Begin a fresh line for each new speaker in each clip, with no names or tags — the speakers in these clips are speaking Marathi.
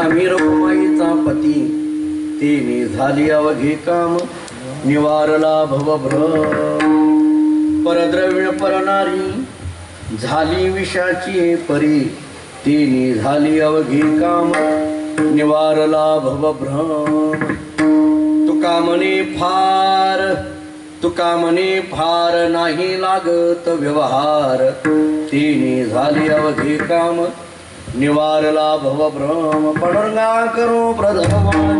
आम्ही रखुमाईचा पती तिने झाली अवघे काम निवारला भवभ्रम परद्रविण परनारी झाली विषाची परी तिने झाली अवघे काम निवारला भवभ्रम तुका मने फार नाही लागत व्यवहार तिने झाली अवघे काम निवारला भवभ्रम पडंगा करो प्रधमान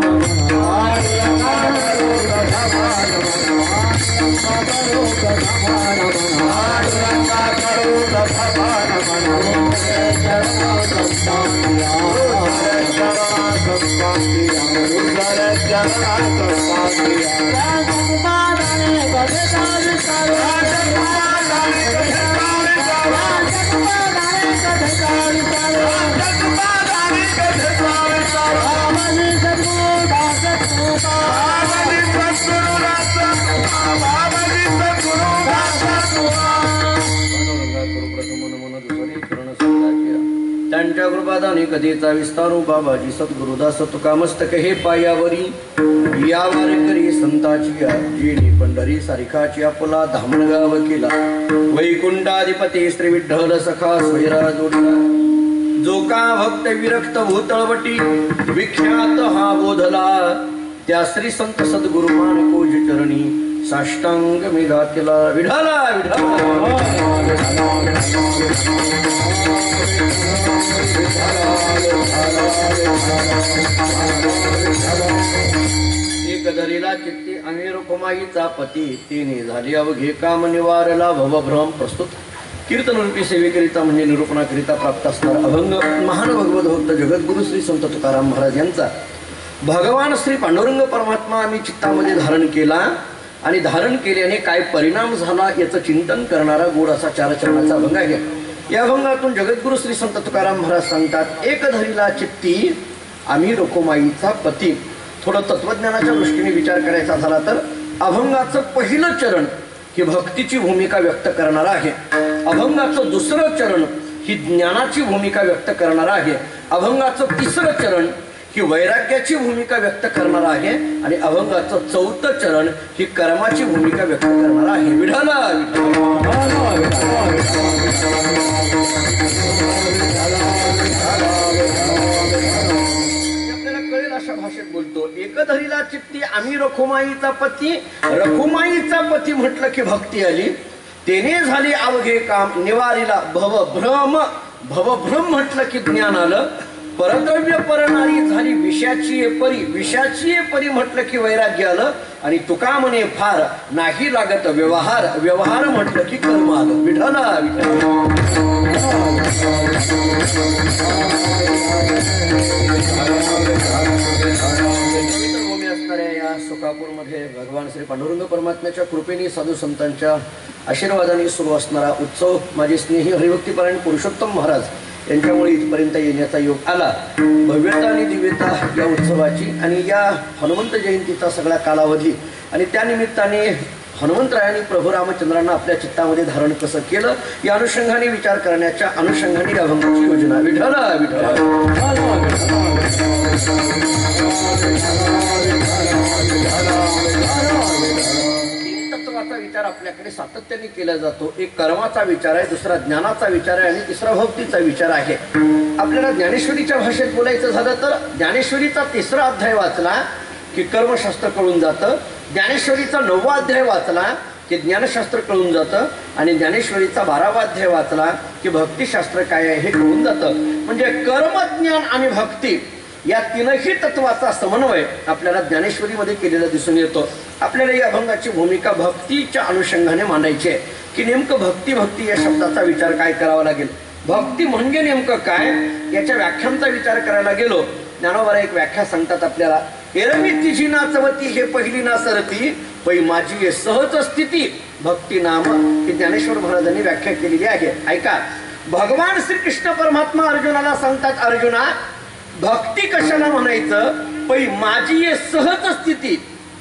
त्यांच्या कृपादाने कधीचा विस्तारू बाबाजी सद्गुरुदास तुका मस्तक हे पायावरी या वारकरी संताची जीनी पंढरी सारिखाची आपला धामणगाव केला वैकुंठाधिपती श्री विठ्ठल सखा स्वैरा जोडला जो का भक्त विरक्त भूतळवटी विख्यात हा बोधला त्या श्री संत सद्गुरु मानकोज चरणी साष्टांग मी घातला विढाला एक धरीला चित्ती आम्ही रखुमाईचा पती तिने झाली अवघे काम निवारला भवभ्रम प्रस्तुत कीर्तनरूपी सेवेकरिता म्हणजे निरूपणाकरिता प्राप्त असणारा अभंग महान भगवत भक्त जगद्गुरु श्री संत तुकाराम महाराज यांचा भगवान श्री पांडुरंग परमात्मा आम्ही चित्तामध्ये धारण केला आणि धारण केल्याने काय परिणाम झाला याचं चिंतन करणारा गोड असा चार चरणाचा अभंग आहे। या अभंगातून जगद्गुरु श्री संत तुकाराम महाराज सांगतात एक धरीला चित्ती आम्ही रखुमाईचा पती। थोडं तत्वज्ञानाच्या दृष्टीने विचार करायचा झाला तर अभंगाचं पहिलं चरण ही भक्तीची भूमिका व्यक्त करणार आहे, अभंगाचं दुसरं चरण ही ज्ञानाची भूमिका व्यक्त करणार आहे, अभंगाचं तिसरं चरण ही वैराग्याची भूमिका व्यक्त करणार आहे आणि अभंगाचं चौथं चरण ही कर्माची भूमिका व्यक्त करणार आहे। विठ्ठला आपल्याला कळेल अशा भाषेत बोलतो एक धरीला चित्ती आम्ही रखुमाईचा पती। रखुमाईचा पती म्हटलं की भक्ती आली, तेने झाली अवघे काम निवारीला भवभ्रम। भवभ्रम म्हटलं की ज्ञान आलं, परद्रव्य परनारी झाली विषाची परी। विषाची परी म्हटलं की वैराग्य आलं आणि तुका म्हणे फार नाही लागत व्यवहार। व्यवहार म्हटलं की कर्म आलं। विठ्ठला असणाऱ्या या सोकापूर मध्ये भगवान श्री पांडुरंग परमात्म्याच्या कृपेने साधू संतांच्या आशीर्वादाने सुरू असणारा उत्सव माझे स्नेही हरिभक्तीपरायण पुरुषोत्तम महाराज यांच्यामुळे इथपर्यंत येण्याचा योग आला। भव्यता आणि दिव्यता या उत्सवाची आणि या हनुमंत जयंतीचा सगळा कालावधी आणि त्या निमित्ताने हनुमंतरायांनी प्रभू रामचंद्रांना आपल्या चित्तामध्ये धारण कसं केलं या अनुषंगाने विचार करण्याच्या अनुषंगाने अभंगाची योजना। विठ्ठला विठ्ठला तत्वाचा विचार आपल्याकडे सातत्याने केला जातो। एक कर्माचा विचार आहे, दुसरा ज्ञानाचा विचार आहे आणि तिसरा भक्तीचा विचार आहे। आपल्याला ज्ञानेश्वरीच्या भाषेत बोलायचं झालं तर ज्ञानेश्वरीचा तिसरा अध्याय वाचला की कर्मशास्त्र कळून जातं, ज्ञानेश्वरीचा 9वा अध्याय वाचला की ज्ञानशास्त्र कळून जातं आणि ज्ञानेश्वरीचा 12वा अध्याय वाचला की भक्तिशास्त्र काय आहे हे कळून जातं। म्हणजे कर्म ज्ञान आणि भक्ती या तीनही तत्वाचा समन्वय आपल्याला ज्ञानेश्वरीमध्ये केलेला दिसून येतो। आपल्याला या अभंगाची भूमिका भक्तीच्या अनुषंगाने मांडायची आहे की नेमकं भक्ती भक्ती या शब्दाचा विचार काय करावा लागेल, भक्ती म्हणजे नेमकं काय याच्या व्याख्यांचा विचार करायला गेलो। ज्ञानोबा एक व्याख्या सांगतात आपल्याला, एरवी तिची नाचवती हे पहिली ना सरती पै माझी सहज स्थिती भक्ती नाम। ही ज्ञानेश्वर महाराजांनी व्याख्या केलेली आहे। ऐका, भगवान श्री कृष्ण परमात्मा अर्जुनाला सांगतात, अर्जुना भक्ती कशाला म्हणायचं, पै माझी सहज स्थिती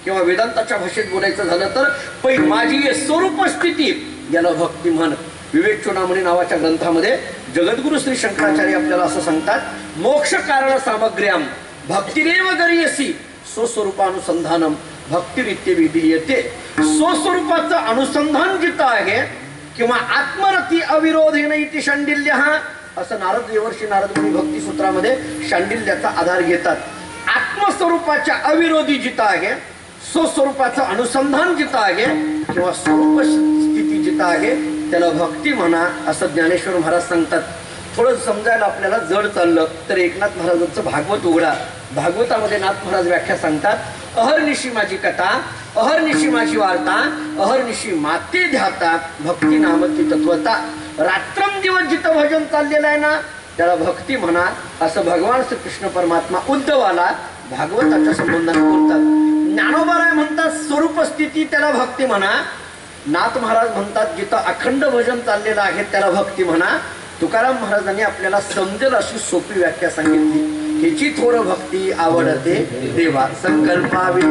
किंवा वेदांताच्या भाषेत बोलायचं झालं तर पै माझी स्वरूप स्थिती याला भक्ती म्हण। विवेक चूडामणी नावाच्या ग्रंथामध्ये जगद्गुरु श्री शंकराचार्य आपल्याला असं सांगतात, मोक्ष कारण सामग्र्याम भक्तिरेव गरीयसी स्वस्वरूपानुसंधानम भक्तिरित्य विधीयते. स्वस्वरूपाचं अनुसंधान जिथं आहे किंवा आत्मरती अविरोधेन इति शांडिल्य, असं नारद देवर्षी नारद मुनी भक्ती सूत्रामध्ये शांडिल्याचा आधार घेतात. आत्मस्वरूपाच्या अविरोधी जिथं आहे, स्वस्वरूपाचं अनुसंधान जिथं आहे किंवा स्वरूप स्थिती जिथं आहे त्याला भक्ती म्हणा, असं ज्ञानेश्वर महाराज सांगतात. थोडं समजायला आपल्याला जड चाललं तर एकनाथ महाराजांचं भागवत उघडा. भागवतामध्ये नाथ महाराज व्याख्या सांगतात, अहर्निशी माझी कथा, अहर्निशी माझी वार्ता, अहर्निशी माते ध्याता, भक्ती नामती तत्वता. रात्रंदिवस जिथं भजन चाललेलं आहे ना त्याला भक्ती म्हणा, असं भगवान श्रीकृष्ण परमात्मा उद्धवाला भागवताच्या संबंधाने बोलतात. ज्ञानोबाराय म्हणतात स्वरूप स्थिती त्याला भक्ती म्हणा. नाथ महाराज म्हणतात जिथं अखंड भजन चाललेलं आहे त्याला भक्ती म्हणा. तुकाराम महाराजांनी आपल्याला समजेल अशी सोपी व्याख्या सांगितली. हिची थोर भक्ती आवडते देवा, संकल्पावी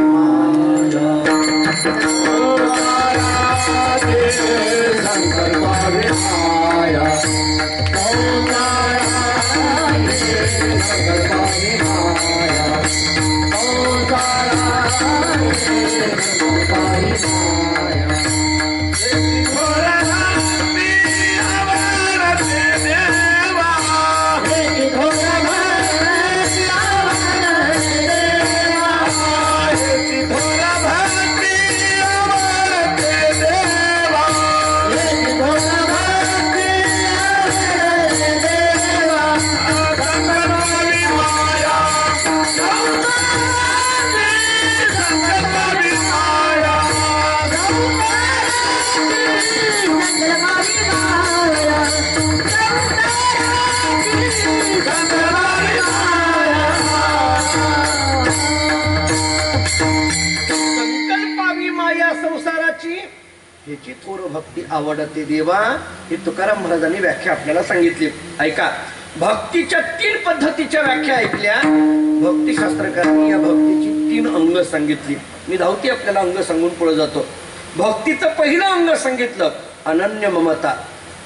ह्याची थोर भक्ती आवडते देवा, ही तुकाराम महाराजांनी व्याख्या आपल्याला सांगितली. ऐका, भक्तीच्या 3 पद्धतीच्या व्याख्या ऐकल्या. भक्तिशास्त्रकारांनी या भक्तीची 3 अंग सांगितली. मी धावती आपल्याला अंग सांगून पुढे जातो. भक्तीचं पहिलं अंग सांगितलं अनन्य ममता,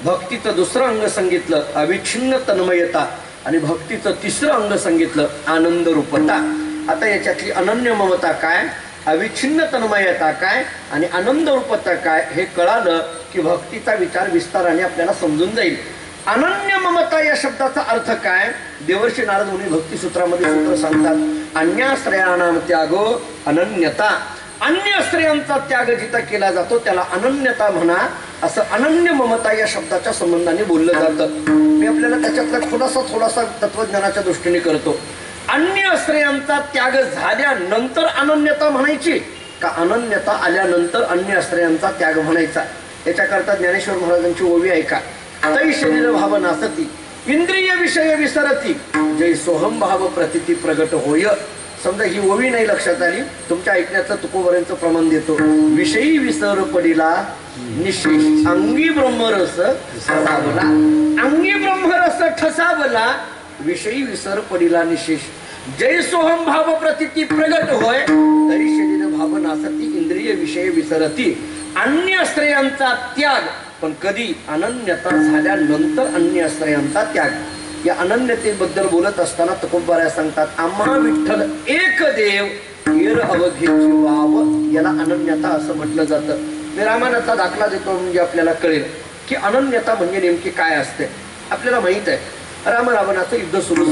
भक्तीचं दुसरं अंग सांगितलं अविच्छिन्न तन्मयता आणि भक्तीचं तिसरं अंग सांगितलं आनंद रूपता. आता याच्यातली अनन्य ममता काय, अविच्छिन्न तन्मयता काय आणि आनंद रूपता काय हे कळालं की भक्तीचा विचार विस्ताराने आपल्याला समजून जाईल. अनन्य ममता या शब्दाचा अर्थ काय, देवर्षी नारद मुनी भक्ती सूत्रामध्ये सूत्र सांगतात, अन्याश्रयाणाम त्यागो अनन्यता. अन्य स्त्रियांचा त्याग जिथं केला जातो त्याला अनन्यता म्हणा, असं अनन्य ममता या शब्दाच्या संबंधाने बोललं जातं. मी आपल्याला त्याच्यातला थोडासा तत्वज्ञानाच्या दृष्टीने करतो. अन्य स्त्रियांचा त्याग झाल्यानंतर अनन्यता म्हणायची का अनन्यता आल्यानंतर अन्य स्त्रियांचा त्याग म्हणायचा? याच्याकरता ज्ञानेश्वर महाराजांची ओवी ऐका. तै शरीर भाव नासती इंद्रिय विषय विसरती जय सोहम भाव प्रतिती प्रगट होय. समजा ही ओवी नाही लक्षात आली, तुमच्या ऐकण्याचं तुकोबऱ्यांचं प्रमाण देतो. विषयी विसर पडिला निशेष अंगी ब्रह्मरस ठसावला, अंगी ब्रह्मरस ठसावला विषयी विसर पडिला निशेष. जय सोहम भाव प्रतिती प्रगट होय तरी शरीर भाव नासती इंद्रिय विषय विसरती. अन्य स्त्रियांचा त्याग पण कधी अनन्यता झाल्यानंतर अन्य स्त्रियांचा त्याग. या अनन्यतेबद्दल बोलत असताना तुकोबराया सांगतात, आम्हा विठ्ठल एक देव येर अवघेची वाव, याला अनन्यता असं म्हटलं जातं. मी रामायणाचा दाखला देतो म्हणजे आपल्याला कळेल की अनन्यता म्हणजे नेमकी काय असते. आपल्याला माहित आहे, राम रावणाचं युद्ध सुरू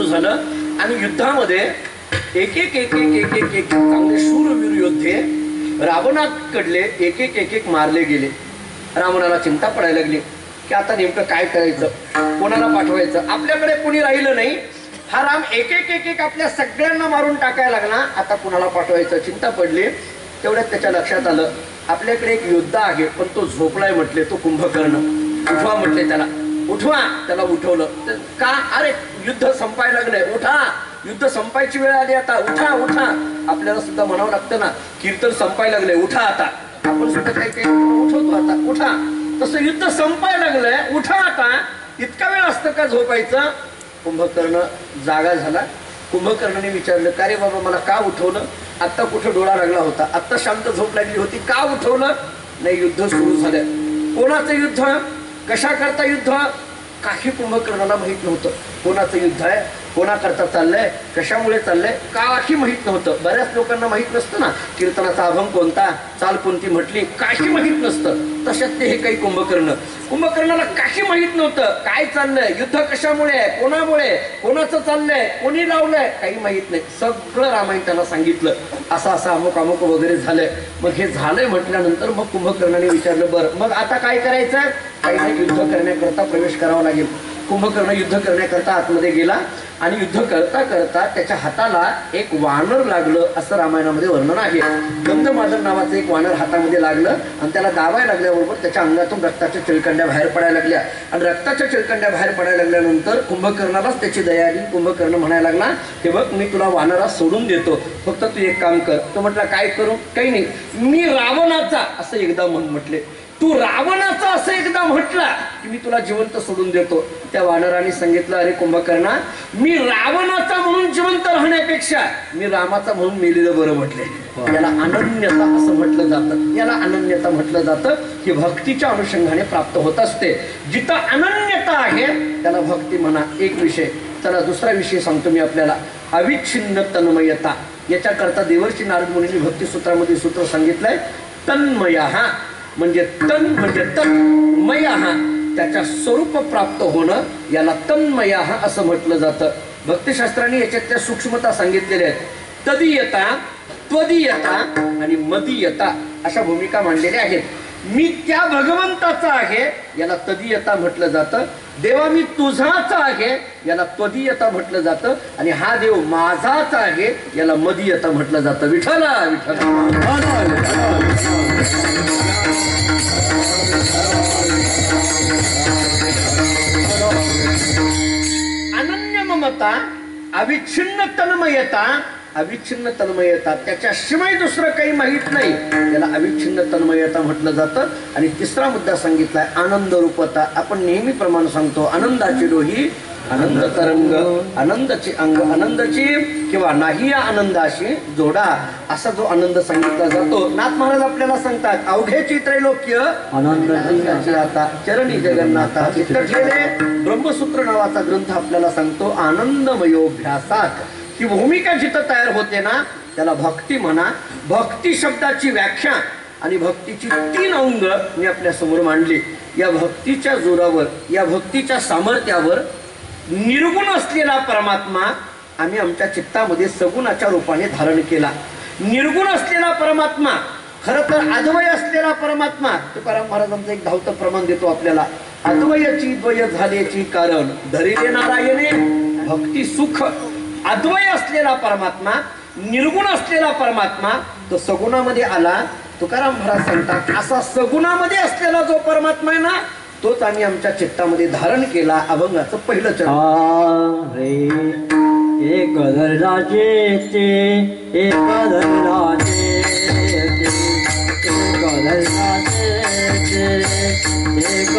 झालं आणि युद्धामध्ये एक चांगले शूरवीर योद्धे रावणाकडले एक मारले गेले. रावणाला चिंता पडायला लागली की आता नेमकं काय करायचं, कोणाला पाठवायचं. आपल्याकडे कोणी राहिलं नाही. हा राम एक आपल्या सगळ्यांना मारून टाकायला लागला. आता कुणाला पाठवायचं चिंता पडली. तेवढ्यात त्याच्या लक्षात आलं आपल्याकडे एक योद्धा आहे पण तो झोपलाय म्हटले, तो कुंभकर्ण. उठवा म्हटले त्याला, उठवा. त्याला उठवलं. का, अरे युद्ध संपायला लागलंय, उठा, युद्ध संपायची वेळ आली, आता उठा उठा. आपल्याला सुद्धा म्हणावं लागतं ना, कीर्तन संपायला लागलंय, उठा आता. आपण सुद्धा काही उठवतो, आता उठा. तसं युद्ध संपायला लागलंय, उठा आता. इतका वेळ असतं का झोपायचं? कुंभकर्ण जागा झाला. कुंभकर्णाने विचारलं, का रे बाबा मला का उठवलं? आत्ता कुठं डोळा लागला होता, आत्ता शांत झोप लागली होती, का उठवलं? नाही, युद्ध सुरू झालं. कोणाचं युद्ध, कशा करता युद्ध, काही कुंभकर्णाला माहित नव्हतं. कोणाचं युद्ध आहे, कोणाकरता चाललंय, कशामुळे चाललंय, काही माहित नव्हतं. बऱ्याच लोकांना माहित नसतं ना, कीर्तनाचा अभंग कोणता, चाल कोणती म्हटली, काही माहित नसतं. तशात ते हे काही कुंभकर्णाला काही माहित नव्हतं. काय चाललंय, युद्ध कशामुळे आहे, कोणामुळे, कोणाचं चाललंय, कोणी लावलंय, काही माहित नाही. सगळं रामायण त्याला सांगितलं, असं असं अमुक अमुक वगैरे झालंय. मग हे झालंय म्हटल्यानंतर मग कुंभकर्णाने विचारलं, बरं मग आता काय करायचं, काही नाही, युद्ध करण्याकरता प्रवेश करावा लागेल. कुंभकर्ण युद्ध करण्याकरता आतमध्ये गेला आणि युद्ध करता करता त्याच्या हाताला एक वानर लागलं, असं रामायणामध्ये वर्णन आहे. गंधमादर नावाचं एक वानर हातामध्ये लागलं आणि त्याला दाबायला लागल्याबरोबर त्याच्या अंगातून रक्ताच्या चिळकंड्या बाहेर पडायला लागल्या. आणि रक्ताच्या चिळकंड्या बाहेर पडायला लागल्यानंतर कुंभकर्णालाच त्याची दया आली. कुंभकर्ण म्हणायला लागला, हे बघ मी तुला वानरा सोडून देतो, फक्त तू एक काम कर. तो म्हटला, काय करू, काही नाही, मी रावणाचा असं एकदा म्हटले, तू रावणाचा असं एकदा म्हटला की मी तुला जिवंत सोडून देतो. त्या वानराने सांगितलं, अरे कुंभकर्णा, मी रावणाचा म्हणून जिवंत राहण्यापेक्षा मी रामाचा म्हणून मेलेलं बरं म्हटले. याला अनन्यता असं म्हटलं जातं. याला अनन्यता म्हटलं जातं की भक्तीच्या अनुषंगाने प्राप्त होत असते. जिथं अनन्यता आहे त्याला भक्ती म्हणा. एक विषय. चला दुसरा विषय सांगतो मी आपल्याला, अविच्छिन्न तन्मयता. याच्याकरता देवर्षी नारद मुनींनी भक्ती सूत्रामध्ये सूत्र सांगितलंय, तन्मया, म्हणजे तन म्हणजे तन्मया, त्याच्या स्वरूप प्राप्त होणं, याला तन्मया असं म्हटलं जातं. भक्तिशास्त्राने याच्यातल्या सूक्ष्मता सांगितलेल्या आहेत. तदीयता, त्वदीयता आणि मदीयता अशा भूमिका मांडलेल्या आहेत. मी त्या भगवंताचा आहे, याला तदीयता म्हटलं जातं. देवा मी तुझाच आहे, याला त्वदीयता म्हटलं जातं. आणि हा देव माझाच आहे, याला मदीयता म्हटलं जातं. विठ्ठला विठ्ठला. अनन्य ममता, अविच्छिन्न तन्मयता. अविच्छिन्न तन्मयता, त्याच्याशिवाय दुसरं काही माहित नाही, त्याला अविच्छिन्न तन्मयता म्हटलं जातं. आणि तिसरा मुद्दा सांगितलाय, आनंद रूपता. आपण नेहमीप्रमाणे सांगतो, आनंदाची डोही आनंद तरंग, आनंदाची अंग आनंदाची किंवा नाही या आनंदाशी जोडा, असा जो आनंद सांगितला जातो. नाथ महाराज आपल्याला सांगतात, अवघेची त्रैलोक्य आनंदाची आता चरणी जगन्नाथा. ब्रह्मसूत्र नावाचा ग्रंथ आपल्याला सांगतो, आनंदमयोभ्यासात ही भूमिका जिथं तयार होते ना, त्याला भक्ती म्हणा. भक्ती शब्दाची व्याख्या आणि भक्तीची 3 अंग मी आपल्या समोर मांडली. या भक्तीच्या जोरावर, या भक्तीच्या सामर्थ्यावर निर्गुण असलेला परमात्मा आम्ही आमच्या चित्तामध्ये सगुणाच्या रूपाने धारण केला. निर्गुण असलेला परमात्मा, खरं तर अद्वय असलेला परमात्मा, तुकाराम महाराजांचं एक धावतं प्रमाण देतो आपल्याला, अद्वयाची द्वय झाल्याची कारण धरिले नारायणे भक्ती सुख. अद्वय असलेला परमात्मा, निर्गुण असलेला परमात्मा तो सगुणामध्ये आला. तुकाराम महाराज सांगतात, असा सगुणामध्ये असलेला जो परमात्मा आहे ना, तोच आम्ही आमच्या चित्तामध्ये धारण केला. अभंगाचं पहिलं चरण.
एक धरणाचे एक धरणाचे एक धरणाचे एक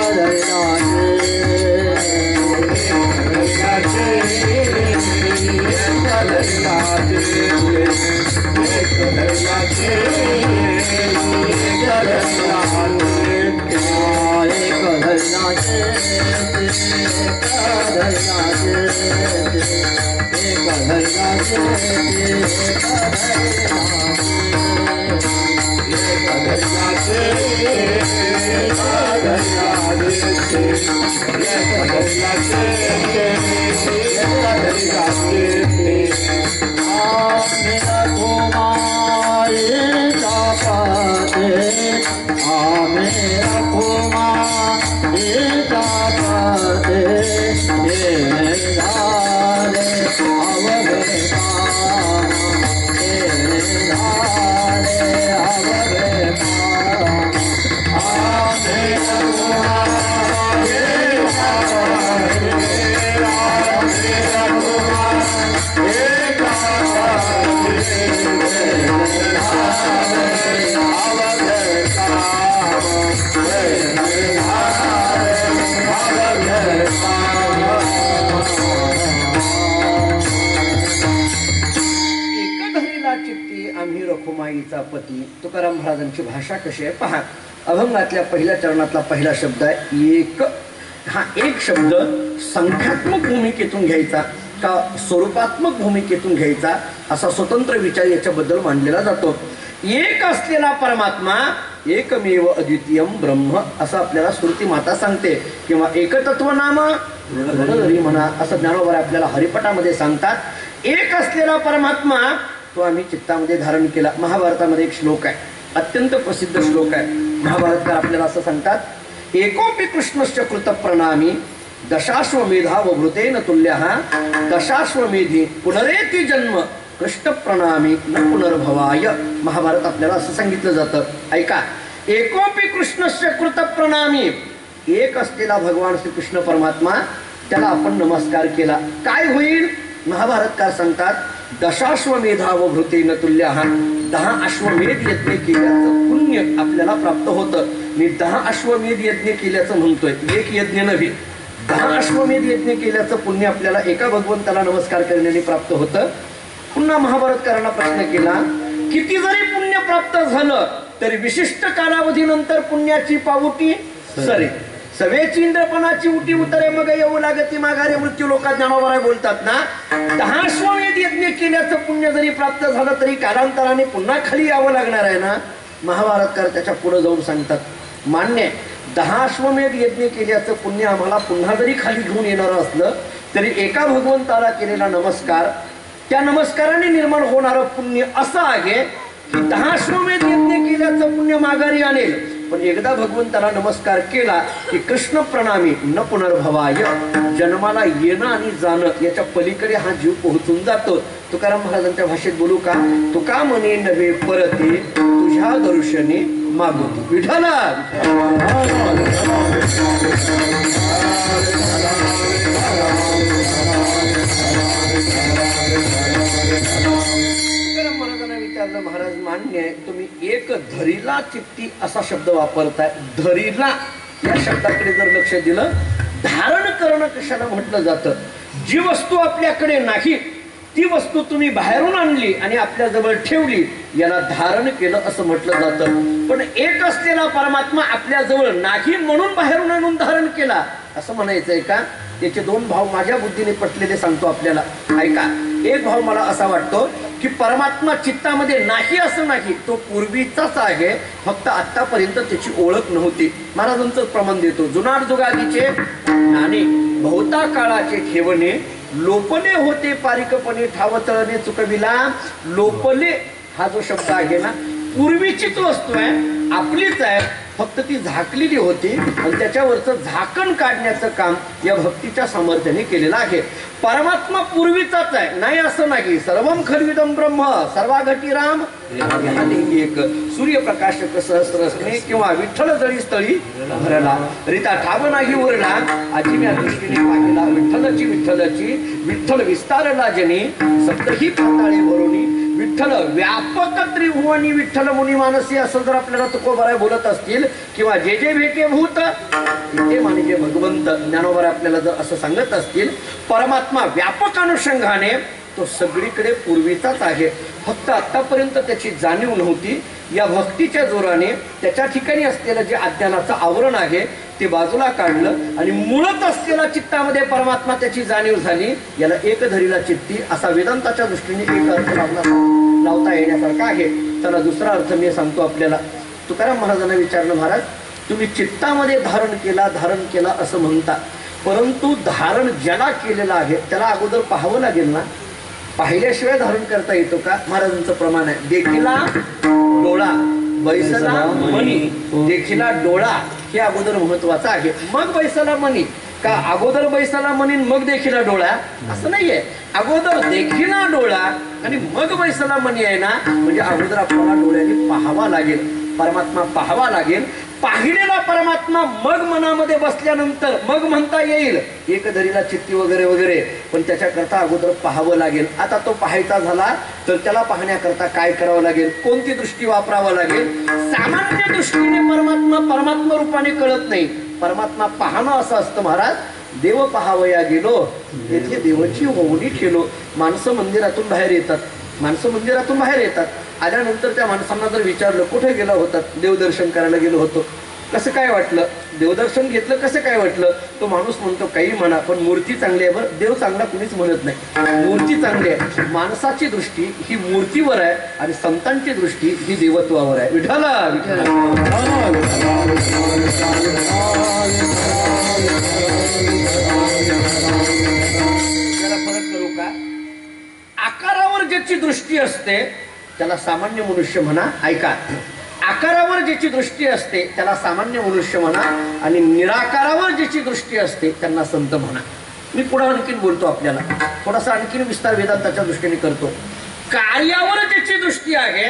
पती. तुकाराम महाराजांची भाषा कशी आहे पहा. अभंगातल्या पहिल्या चरणातला पहिला शब्द आहे एक. हा एक शब्द संख्यात्मक भूमिकेतून घ्यायचा का स्वरूपात्मक भूमिकेतून घ्यायचा असा स्वतंत्र विचार याच्याबद्दल मांडलेला जातो. एक असलेला परमात्मा एकमेव अद्वितीयम ब्रह्म असं आपल्याला श्रुती माता सांगते, किंवा एकतत्व नाम हरी म्हणा असं ज्ञानोबा आपल्याला हरिपटामध्ये सांगतात. एक असलेला परमात्मा तो आम्ही चित्तामध्ये धारण केला. महाभारतामध्ये एक श्लोक आहे, अत्यंत प्रसिद्ध श्लोक आहे. महाभारतकार आपल्याला असं सांगतात, एकोपी कृष्णश्च कृत प्रणामी दशाश्वमेधा वभृतेन तुल्यः दशाश्वमेधी पुनरेति जन्म कृष्ण प्रणामी न पुनर्भवाय. महाभारत आपल्याला असं सांगितलं जातं. ऐका, एकोपी कृष्णश्च कृत प्रणामी, एक असलेला भगवान श्रीकृष्ण परमात्मा त्याला आपण नमस्कार केला, काय होईल? महाभारतकार सांगतात, दशाश्वमेधा वभृतेन तुल्यः, 10 अश्वमेध यज्ञ केल्याचं पुण्य आपल्याला प्राप्त होतं. मी 10 अश्वमेध यज्ञ केल्याचं म्हणतोय, एक यज्ञ नव्हे. 10 अश्वमेध यज्ञ केल्याचं पुण्य आपल्याला एका भगवंताला नमस्कार करण्याने प्राप्त होतं. पुन्हा महाभारतकारांना प्रश्न केला, किती जरी पुण्य प्राप्त झालं तरी विशिष्ट कालावधीनंतर पुण्याची पावटी सरे, सवेची इंद्रपणाची उटी उतरे मग येऊ लागती माघारे मृत्यू. लोकात ज्ञानोबा बोलतात ना, 10 अश्वमेध यज्ञ केल्याचं पुण्य जरी प्राप्त झालं तरी कालांतराने पुन्हा खाली यावं लागणार आहे ना. महाभारतकार त्याच्या पुढे जाऊन सांगतात, मान्य 10 अश्वमेध यज्ञ केल्याचं पुण्य आम्हाला पुन्हा जरी खाली घेऊन येणार असलं तरी एका भगवंताला केलेला नमस्कार, त्या नमस्काराने निर्माण होणारं पुण्य असं आहे की 10 अश्वमेध यज्ञ केल्याचं पुण्य माघारी आणेल, पण एकदा भगवंताला नमस्कार केला की कृष्ण प्रणामी न पुनर्भवाय, जन्माला येणं आणि जाणं याच्या पलीकडे हा जीव पोहोचून जातो. तुकाराम महाराजांच्या भाषेत बोलू का, तुका म्हणे नव्हे परते तुझ्या दर्शने मागो विठाला. विचारलं, महाराज मान्य आहे, तुम्ही एक धरीला चित्ती असा शब्द वापरताय. धरीला या शब्दाकडे जर लक्ष दिलं, धारण करणं कशाला म्हटलं जातं? जी वस्तू आपल्याकडे नाही ती वस्तू तुम्ही बाहेरून आणली आणि आपल्या जवळ ठेवली, याला धारण केलं असं म्हटलं जातं. पण एक असलेला परमात्मा आपल्या जवळ नाही म्हणून बाहेरून आणून धारण केला असं म्हणायचंय का? त्याचे 2 भाव माझ्या बुद्धीने पटलेले सांगतो आपल्याला. ऐका, एक भाव मला असा वाटतो की परमात्मा चित्तामध्ये नाही असं नाही, तो पूर्वीचाच आहे, फक्त आतापर्यंत त्याची ओळख नव्हती. महाराजांचं प्रमाण देतो, जुनाट जुगादीचे नाणे बहुता काळाचे ठेवणे लोपले होते पारिकपणे ठावतळणे चुकविला. लोपले हा जो शब्द आहे ना, पूर्वीचीच वस्तू आहे, आपलीच आहे, फक्त ती झाकलेली होती आणि त्याच्यावरचं झाकण काढण्याचं काम या भक्तीच्या सामर्थ्याने केलेलं आहे. परमात्मा पूर्वीचाच आहे, नाही असं नाही. सर्वम खल्विदम ब्रह्म सर्वाघटी राम एक. सूर्यप्रकाशक सहस्रस्ने किंवा विठ्ठल जळी स्थळी भरला, रिता ठाव नाही उरला आजीव्या दृष्टीने पाहिला. विठ्ठलची विठ्ठलची विठ्ठल विस्तारला जनी सप्तही पाताळे भरोनी. विठ्ठल व्यापक त्रिभुवनी विठ्ठल मुनी मानसी असं जर आपल्याला तुकोबाराय बोलत असतील, किंवा जे जे भेटे भूत ते म्हणजे भगवंत ज्ञानोबा आपल्याला जर असं सांगत असतील, परमात्मा व्यापक अनुषंगाने तो सगळीकडे पूर्वीचाच आहे, फक्त आतापर्यंत त्याची जाणीव नव्हती. या भक्तीच्या जोराने त्याच्या ठिकाणी असलेलं जे अज्ञानाचं आवरण आहे ते बाजूला काढलं आणि मुळत असलेला चित्तामध्ये परमात्मा त्याची जाणीव झाली. याला एक धरीला चित्ती असा वेदांताच्या दृष्टीने एक अर्थ लावता येण्यासारखा आहे. त्याला दुसरा अर्थ मी सांगतो आपल्याला. तुकाराम महाराजांना विचारलं, महाराज तुम्ही चित्तामध्ये धारण केला असं म्हणता, परंतु धारण ज्याला केलेलं आहे त्याला अगोदर पाहावं लागेल ना, पाहिल्याशिवाय धारण करता येतो का? महाराजांचं प्रमाण आहे, देखिला डोळा बैसला मनी. देखिला डोळा हे अगोदर महत्वाचं आहे, मग बैसला मनी. का अगोदर बैसला मनी मग देखिला डोळा असं नाहीये. अगोदर देखिला डोळा आणि मग बैसला मनी आहे ना, म्हणजे अगोदर आपल्याला डोळ्याने पाहावा लागेल, परमात्मा पाहावा लागेल. पाहिलेला परमात्मा मग मनामध्ये बसल्यानंतर मग म्हणता येईल एक धरीला चित्ती वगैरे वगैरे, पण त्याच्याकरता अगोदर पाहावं लागेल. आता तो पाहायचा झाला तर त्याला पाहण्याकरता काय करावं लागेल, कोणती दृष्टी वापरावं लागेल? सामान्य दृष्टीने परमात्मा रूपाने कळत नाही. परमात्मा पाहणं असं असतं महाराज. देव पाहावया गेलो येथे देवाची होवणी ठेलो. माणसं मंदिरातून बाहेर येतात, आल्यानंतर त्या माणसांना जर विचारलं कुठे गेला होता, देवदर्शन करायला गेलो होतो, कसं काय वाटलं, देवदर्शन घेतलं कसं काय वाटलं. तो माणूस म्हणतो काही म्हणा पण मूर्ती चांगली आहे. बरं, देव चांगला कुणीच म्हणत नाही, मूर्ती चांगली आहे. माणसाची दृष्टी ही मूर्तीवर आहे आणि संतांची दृष्टी ही देवत्वावर आहे. विठाला फरक करू का. आकारावर ज्याची दृष्टी असते त्याला सामान्य मनुष्य म्हणा. ऐका, आकारावर ज्याची दृष्टी असते त्याला सामान्य मनुष्य म्हणा आणि निराकारावर ज्याची दृष्टी असते त्यांना संत म्हणा. मी पुढे आणखीन बोलतो, आपल्याला थोडासा आणखीन विस्तार वेदांताच्या दृष्टीने करतो. कार्यावर ज्याची दृष्टी आहे